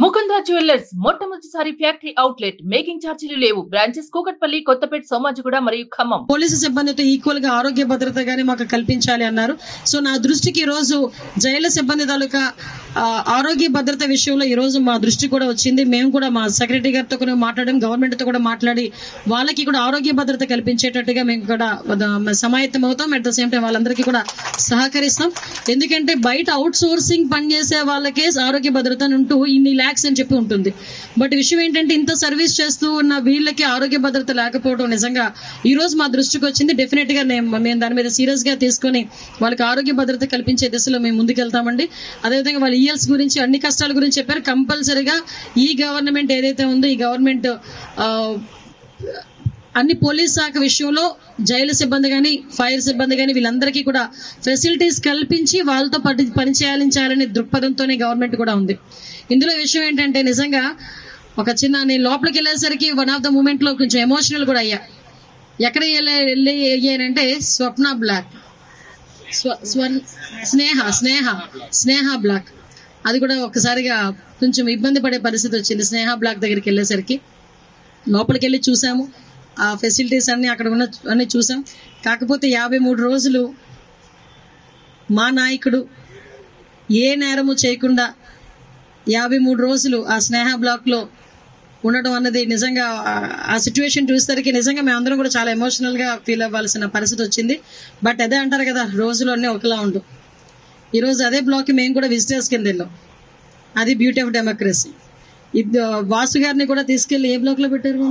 Mukunda jewellers మొట్టమొదటిసారి factory outlet. Making ఛార్జీలు లేవు. బ్రాంచెస్ కూకట్పల్లి, కొత్తపేట, సోమాజిగూడ మరియు ఖమ్మం. పోలీసు సిబ్బందితో ఈక్వల్ గా ఆరోగ్య భద్రత గాని మాకు కల్పించాలి అన్నారు. సో నా దృష్టికి ఈ రోజు జైలు సిబ్బంది తాలూకా ఆరోగ్య భద్రత విషయంలో ఈ రోజు మా దృష్టి కూడా వచ్చింది. మేము కూడా మా సెక్రటరీ గారితో కూడా మాట్లాడాం, గవర్నమెంట్ తో కూడా మాట్లాడి వాళ్ళకి కూడా ఆరోగ్య భద్రత కల్పించేటట్టుగా మేము కూడా సమాయత్తం అవుతాం. అట్ ద సేమ్ టైం వాళ్ళందరికీ కూడా సహకరిస్తాం. ఎందుకంటే బయట అవుట్ సోర్సింగ్ పనిచేసే వాళ్ళకే ఆరోగ్య భద్రత ఉంటూ ఇన్ని ల్యాక్స్ అని చెప్పి ఉంటుంది. బట్ విషయం ఏంటంటే ఇంత సర్వీస్ చేస్తూ ఉన్న వీళ్ళకి ఆరోగ్య భద్రత లేకపోవడం నిజంగా ఈ రోజు మా దృష్టికి వచ్చింది. డెఫినెట్ గా మేము దాని మీద సీరియస్ గా తీసుకుని వాళ్ళకి ఆరోగ్య భద్రత కల్పించే దిశలో మేము ముందుకెళ్తామండి. అదేవిధంగా వాళ్ళ ఈఎల్స్ గురించి అన్ని కష్టాల గురించి చెప్పారు. కంపల్సరీగా ఈ గవర్నమెంట్ ఏదైతే ఉందో ఈ గవర్నమెంట్ అన్ని పోలీస్ శాఖ విషయంలో జైలు సిబ్బంది కానీ ఫైర్ సిబ్బంది కానీ వీళ్ళందరికీ కూడా ఫెసిలిటీస్ కల్పించి వాళ్ళతో పనిచేయాలనే దృక్పథంతోనే గవర్నమెంట్ కూడా ఉంది. ఇందులో విషయం ఏంటంటే నిజంగా ఒక నేను లోపలికి వెళ్ళేసరికి వన్ ఆఫ్ ద మూమెంట్ లో కొంచెం ఎమోషనల్ కూడా అయ్యా. ఎక్కడ అయ్యానంటే స్వప్న బ్లాక్, స్నేహ బ్లాక్, అది కూడా ఒక్కసారిగా కొంచెం ఇబ్బంది పడే పరిస్థితి వచ్చింది. స్నేహ బ్లాక్ దగ్గరికి వెళ్ళేసరికి లోపలికి వెళ్ళి చూసాము, ఆ ఫెసిలిటీస్ అన్ని అక్కడ ఉన్న అన్ని చూసాం. కాకపోతే 53 రోజులు మా నాయకుడు ఏ నేరము చేయకుండా 53 రోజులు ఆ స్నేహ బ్లాక్ లో ఉండడం అన్నది నిజంగా ఆ సిచ్యువేషన్ చూసేసరికి నిజంగా మేమందరం కూడా చాలా ఎమోషనల్ గా ఫీల్ అవ్వాల్సిన పరిస్థితి వచ్చింది. బట్ అదే అంటారు కదా, రోజులు అన్నీ ఒకలా ఉండు. ఈ రోజు అదే బ్లాక్ మేము కూడా విజిటర్స్ కింద వెళ్ళాం. అది బ్యూటీ ఆఫ్ డెమోక్రసీ. వాసు గారిని కూడా తీసుకెళ్లి ఏ బ్లాక్ లో పెట్టారు?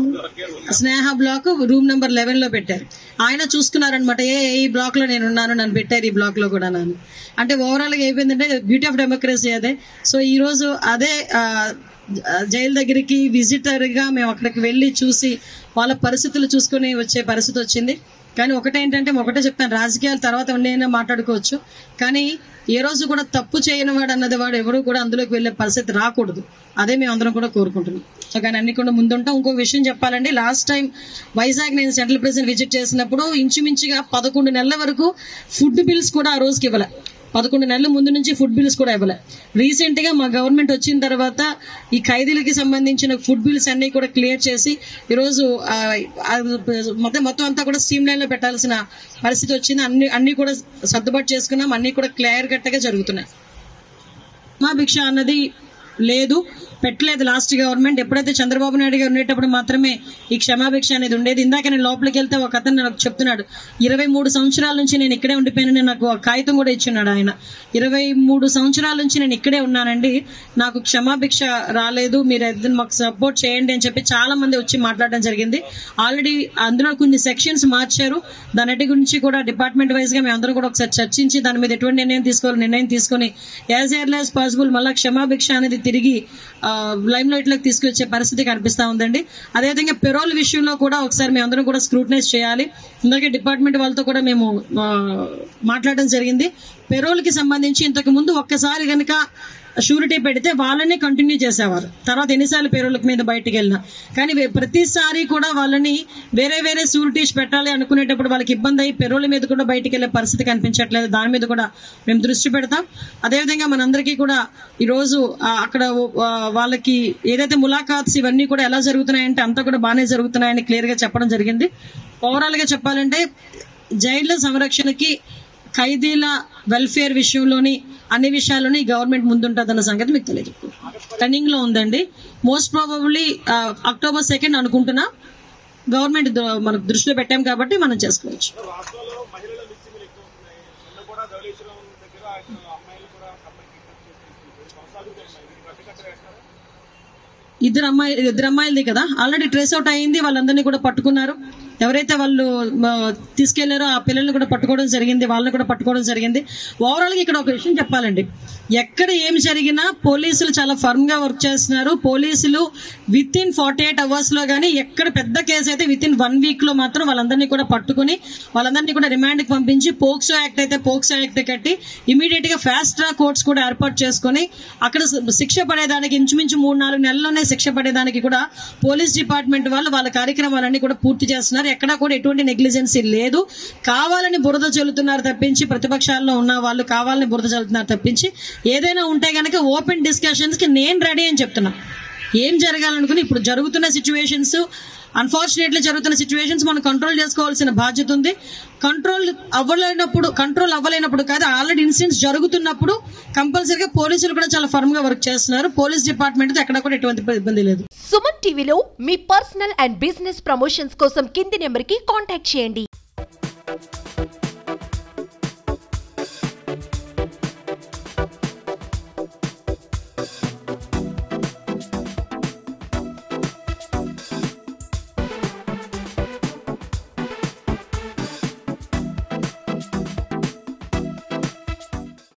స్నేహ బ్లాక్ రూమ్ నెంబర్ 11 లో పెట్టారు. ఆయన చూసుకున్నారనమాట, ఈ బ్లాక్ లో నేను ఉన్నాను, నన్ను పెట్టారు ఈ బ్లాక్ లో కూడా నన్ను. అంటే ఓవరాల్ గా అయిపోయిందంటే బ్యూటీ ఆఫ్ డెమోక్రసీ అదే. సో ఈ రోజు అదే జైలు దగ్గరికి విజిటర్ గా మేము అక్కడికి వెళ్ళి చూసి వాళ్ళ పరిస్థితులు చూసుకుని వచ్చే పరిస్థితి వచ్చింది. కానీ ఒకటేంటంటే ఒకటే చెప్తాను, రాజకీయాల తర్వాత ఉండేనా మాట్లాడుకోవచ్చు, కానీ ఏ రోజు కూడా తప్పు చేయని వాడు అన్నది వాడు ఎవరు కూడా అందులోకి వెళ్లే పరిస్థితి రాకూడదు. అదే మేము అందరం కూడా కోరుకుంటున్నాం. సో కానీ అన్ని కూడా ముందుంటాం. ఇంకొక విషయం చెప్పాలండి, లాస్ట్ టైం వైజాగ్ నేను సెంట్రల్ ప్రెసిడెంట్ విజిట్ చేసినప్పుడు ఇంచుమించుగా 11 నెలల వరకు ఫుడ్ బిల్స్ కూడా ఆ రోజుకి ఇవ్వలే. 11 నెలల ముందు నుంచి ఫుడ్ బిల్స్ కూడా ఇవ్వలే. రీసెంట్ గా మా గవర్నమెంట్ వచ్చిన తర్వాత ఈ ఖైదీలకి సంబంధించిన ఫుడ్ బిల్స్ అన్ని కూడా క్లియర్ చేసి ఈరోజు మొత్తం అంతా కూడా స్ట్రీమ్ లైన్ లో పెట్టాల్సిన పరిస్థితి వచ్చింది. అన్ని కూడా సర్దుబాటు చేసుకున్నాం. అన్ని కూడా క్లియర్ కట్ గా జరుగుతున్నాయి. మా భిక్ష అన్నది లేదు, పెట్టలేదు లాస్ట్ గవర్నమెంట్. ఎప్పుడైతే చంద్రబాబు నాయుడు గారు ఉండేటప్పుడు మాత్రమే ఈ క్షమాభిక్ష అనేది ఉండేది. ఇందాక నేను లోపలికి వెళ్తే ఒక అతను నాకు చెప్తున్నాడు, 23 సంవత్సరాల నుంచి నేను ఇక్కడే ఉండిపోయానని నాకు కాగితం కూడా ఇచ్చున్నాడు ఆయన. 23 సంవత్సరాల నుంచి నేను ఇక్కడే ఉన్నానండి, నాకు క్షమాభిక్ష రాలేదు, మీరు మాకు సపోర్ట్ చేయండి అని చెప్పి చాలా మంది వచ్చి మాట్లాడడం జరిగింది. ఆల్రెడీ అందులో కొన్ని సెక్షన్స్ మార్చారు. దాని గురించి కూడా డిపార్ట్మెంట్ వైజ్ గా మేము అందరం కూడా ఒకసారి చర్చించి దాని మీద ఎటువంటి నిర్ణయం తీసుకొని యాజ్ ఎర్లీ యాజ్ పాసిబుల్ మళ్ళీ క్షమాభిక్ష అనేది తిరిగి లైమ్ లైట్ లోకి తీసుకొచ్చే పరిస్థితి కనిపిస్తా ఉందండి. అదేవిధంగా పెరోల్ విషయంలో కూడా ఒకసారి మేము అందరం కూడా స్క్రూటనైజ్ చేయాలి. ఇందాకే డిపార్ట్మెంట్ వాళ్ళతో కూడా మేము మాట్లాడడం జరిగింది. పెరోల్ కి సంబంధించి ఇంతకు ముందు ఒక్కసారి కనుక షూరిటీ పెడితే వాళ్ళని కంటిన్యూ చేసేవారు. తర్వాత ఎన్నిసార్లు పేరోళ్ళ మీద బయటకు వెళ్ళినా కానీ ప్రతిసారి కూడా వాళ్ళని వేరే షూరిటీస్ పెట్టాలి అనుకునేటప్పుడు వాళ్ళకి ఇబ్బంది అయ్యి పెరోళ్ళ మీద కూడా బయటకు వెళ్లే పరిస్థితి కనిపించట్లేదు. దాని మీద కూడా మేము దృష్టి పెడతాం. అదేవిధంగా మనందరికీ కూడా ఈ రోజు అక్కడ వాళ్ళకి ఏదైతే ములాఖాత్స్ ఇవన్నీ కూడా ఎలా జరుగుతున్నాయంటే అంతా కూడా బాగానే జరుగుతున్నాయని క్లియర్ గా చెప్పడం జరిగింది. ఓవరాల్ గా చెప్పాలంటే జైళ్ల సంరక్షణకి ఖైదీల వెల్ఫేర్ విషయంలోని అన్ని విషయాల్లోని గవర్నమెంట్ ముందుంటుందన్న సంగతి మీకు తెలియదు. రన్నింగ్ లో ఉందండి. మోస్ట్ ప్రాబబ్లీ October 2 అనుకుంటున్నా. గవర్నమెంట్ మనకు దృష్టిలో పెట్టాం కాబట్టి మనం చేసుకోవచ్చు. ఇద్దరు అమ్మాయిలది కదా, ఆల్రెడీ ట్రేస్ అవుట్ అయింది. వాళ్ళందరినీ కూడా పట్టుకున్నారు. ఎవరైతే వాళ్ళు తీసుకెళ్లారో ఆ పిల్లల్ని కూడా పట్టుకోవడం జరిగింది, వాళ్ళని కూడా పట్టుకోవడం జరిగింది. ఓవరాల్ గా ఇక్కడ ఒక విషయం చెప్పాలండి, ఎక్కడ ఏమి జరిగినా పోలీసులు చాలా ఫర్మ్ గా వర్క్ చేస్తున్నారు. పోలీసులు విత్ ఇన్ 48 hours లో గానీ ఎక్కడ పెద్ద కేసు అయితే విత్ ఇన్ 1 week లో మాత్రం వాళ్ళందరినీ కూడా పట్టుకుని వాళ్ళందరినీ కూడా రిమాండ్ కి పంపించి పోక్సో యాక్ట్ అయితే పోక్సో యాక్ట్ కట్టి ఇమీడియట్ గా ఫాస్ట్ ట్రాక్ కోర్ట్స్ కూడా ఏర్పాటు చేసుకుని అక్కడ శిక్ష పడేదానికి ఇంచుమించు 3-4 నెలల్లోనే శిక్ష పడేదానికి కూడా పోలీస్ డిపార్ట్మెంట్ వాళ్ళు వాళ్ళ కార్యక్రమాలన్నీ కూడా పూర్తి చేస్తున్నారు. ఈసారి ఎక్కడా కూడా ఎటువంటి నెగ్లిజెన్సీ లేదు. కావాలని బురద చల్లుతున్నారు తప్పించి, ప్రతిపక్షాల్లో ఉన్న వాళ్ళు కావాలని బురద చల్లుతున్నారు తప్పించి, ఏదైనా ఉంటే గనక ఓపెన్ డిస్కషన్స్ కి నేను రెడీ అని చెప్తున్నా. ఏం జరగాలనుకుని ఇప్పుడు జరుగుతున్న సిచ్యువేషన్స్, అన్ఫార్చునేట్లీ జరుగుతున్న సిచ్యువేషన్స్ మనం కంట్రోల్ చేసుకోవాల్సిన బాధ్యత ఉంది. కంట్రోల్ అవ్వలేనప్పుడు కాదు, ఆల్రెడీ ఇన్సిడెంట్స్ జరుగుతున్నప్పుడు కంపల్సరీగా పోలీసులు కూడా చాలా ఫర్మ్ గా వర్క్ చేస్తున్నారు. పోలీస్ డిపార్ట్మెంట్ ఎక్కడ కూడా ఎటువంటి ఇబ్బంది లేదు. సుమన్ టీవీలో మీ పర్సనల్ అండ్ బిజినెస్ ప్రమోషన్స్ కోసం కింది నెంబర్ కి కాంటాక్ట్ చేయండి.